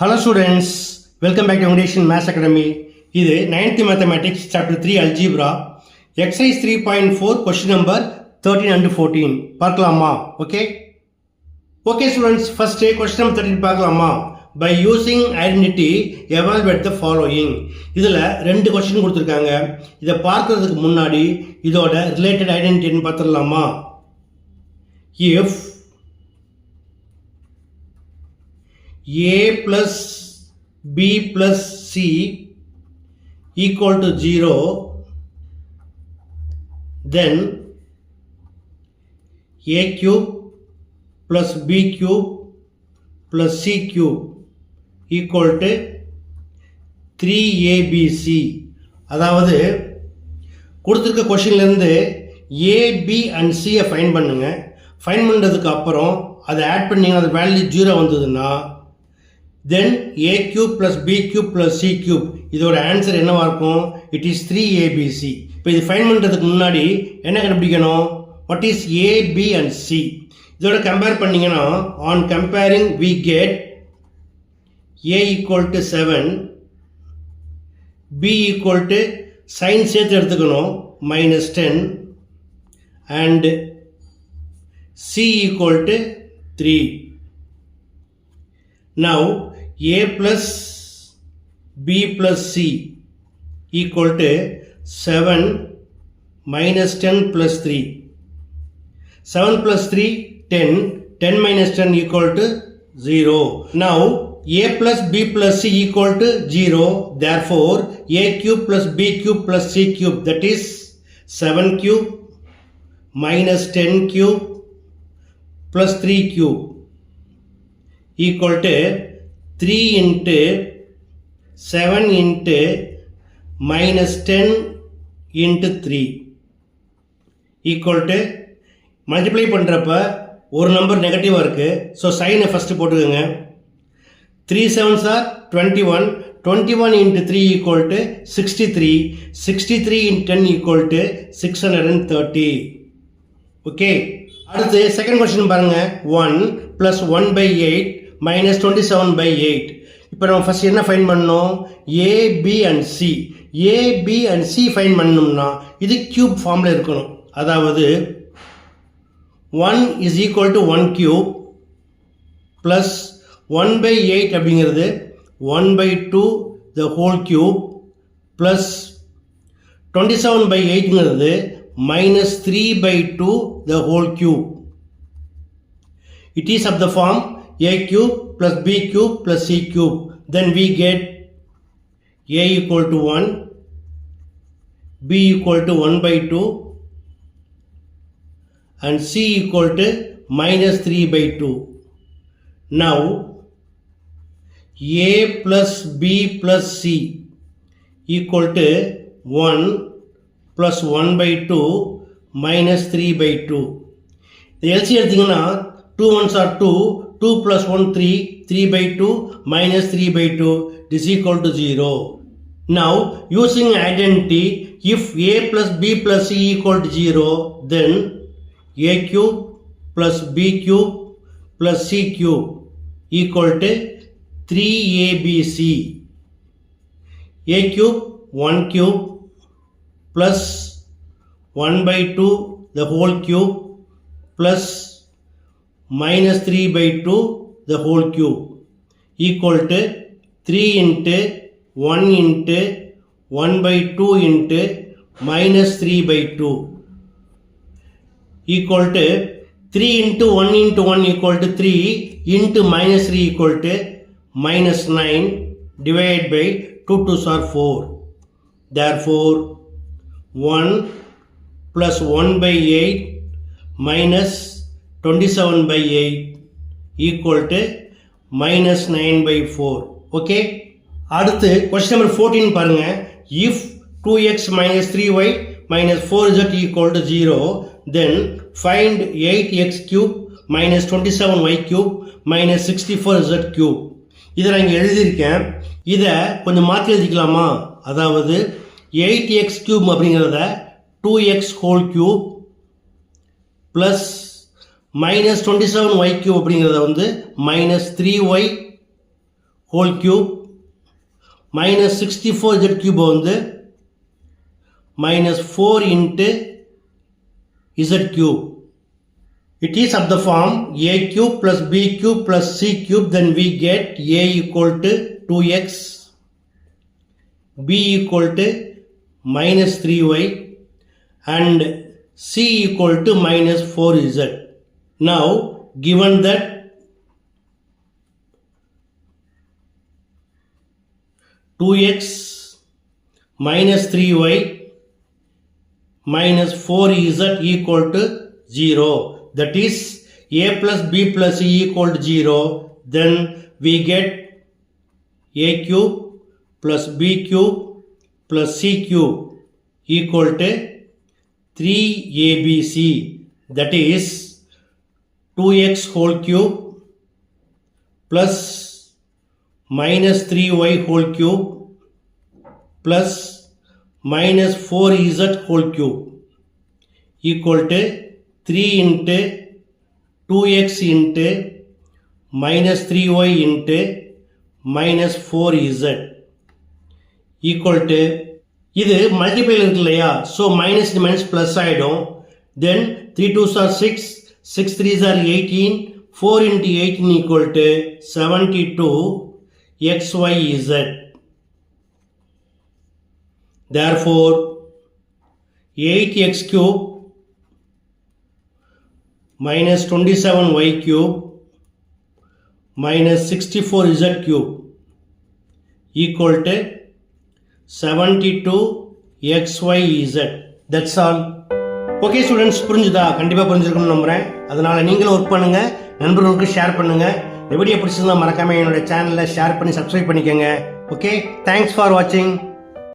Hello students, welcome back to Foundation Maths Academy. இது 9th Mathematics Chapter 3 Algebra Exercise 3.4 Question number 13 and 14 பார்க்கலாமா? Okay students, first question number 13 பார்க்கலாமா? By using identity evaluate the following. இதில் ரெண்டு question கொடுத்துருக்காங்க. இதை பார்க்கறதுக்கு முன்னாடி இதோட related identity ன்னு பார்த்துடலாமா? If A plus B plus C equal to 0, then A cube plus B cube plus C cube equal to 3ABC. அதாவது கொடுத்துருக்க கொஷின்லேருந்து A, B and C fine பண்ணுங்க. ஃபைன் பண்ணுறதுக்கு அப்புறம் அதை ஆட் பண்ணிங்கன்னா அது வேல்யூ 0 வந்ததுன்னா then a cube plus b cube plus c cube இதோட ஆன்சர் என்னவா இருக்கும்? It is 3abc. இப்போ இது ஃபைண்ட் பண்ணுறதுக்கு முன்னாடி என்ன கண்டுபிடிக்கணும்? What is a, b and c? இதோட கம்பேர் பண்ணிங்கன்னா on comparing we get a equal to 7, b equal to sin சேர்த்து எடுத்துக்கணும் -10 and c equal to 3. Now a plus b plus c equal to 7 minus 10 plus 3. 7 plus 3, 10. 10 minus 10 equal to 0. Now a plus b plus c equal to 0. Therefore a cube plus b cube plus c cube, that is 7 cube minus 10 cube plus 3 cube equal to 3 into 7 into minus 10 into 3 equal to multiply பண்ணுறப்ப ஒரு number நெகட்டிவாக இருக்குது. So சைனை first போட்டுக்கோங்க. 3 7s are 21. 21 into 3 equal to 63. 63 into 10 equal to 630. Okay, அடுத்து second question பாருங்கள். 1 plus 1 by 8 minus 27 by 8. இப்போ நம்ம ஃபஸ்ட் என்ன ஃபைன் பண்ணோம்? A, B and C. A, B and C fine பண்ணோம்னா இது கியூப் ஃபார்மில் இருக்கணும். அதாவது 1 is equal to 1 cube plus 1 by 8 அப்படிங்கிறது 1 by 2 the whole cube plus 27 by 8ங்கிறது minus 3 by 2 the whole cube. It is of the form a cube plus b cube plus c cube. Then we get a equal to 1, b equal to 1 by 2 and c equal to minus 3 by 2. Now a plus b plus c equal to 1 plus 1 by 2 minus 3 by 2. The LC எடுத்தீங்கன்னா 2 1s are 2, 2 plus 1 3, 3 by 2 minus 3 by 2 is equal to 0. Now using identity, if a plus b plus c equal to 0, then a cube plus b cube plus c cube equal to 3abc. A cube 1 cube plus 1 by 2 the whole cube plus minus 3 by 2 the whole cube equal to 3 into 1 into 1 by 2 into minus 3 by 2 equal to 3 into 1 into 1 equal to 3 into minus 3 equal to minus 9 divided by 2 2s are 4. Therefore 1 plus 1 by 8 minus 27 by 8 equal to minus 9 by 4. Okay, அடுத்து question number 14 பாருங்க. If 2x minus 3y minus 4z equal to 0, then find 8x cube minus 27y cube minus 64z cube. இதை நான் இங்கே எழுதியிருக்கேன். இதை கொஞ்சம் மாற்றி எழுதிக்கலாமா? அதாவது 8x cube அப்படிங்கிறத 2x whole cube plus minus 27y cube அப்படிங்கிறத வந்து minus 3y whole cube minus 64z cube வந்து minus 4 into z cube. It is of the form a cube plus b cube plus c cube. Then we get a equal to 2x, b equal to minus 3y and c equal to minus 4z. Now given that two x minus 3y minus 4z equal to 0, that is a plus b plus c equal to 0, then we get a cube plus b cube plus c cube equal to 3abc, that is 2x whole cube plus minus 3y whole cube plus minus 4z whole cube equal to 3 into 2x into minus 3y into minus 4z equal to, இது மல்டிப்ளைல இருக்கு இல்லையா, so minus minus plus ஆகிடும். தென் 3 2s are 6, 6 3s are 18, 4 into 18 equal to 72 xyz. Therefore 8x cube minus 27y cube minus 64z cube equal to 72 xyz. That's all. Okay students, புரிஞ்சுதா? கண்டிப்பாக புரிஞ்சிருக்கணும்னு நம்புகிறேன். அதனால் நீங்களும் work பண்ணுங்கள், நண்பர்களுக்கு ஷேர் பண்ணுங்கள். இந்த வீடியோ பிடிச்சிருந்தா மறக்காமல் என்னோட சேனலில் ஷேர் பண்ணி சப்ஸ்கிரைப் பண்ணிக்கோங்க. ஓகே, தேங்க்ஸ் ஃபார் வாட்சிங்.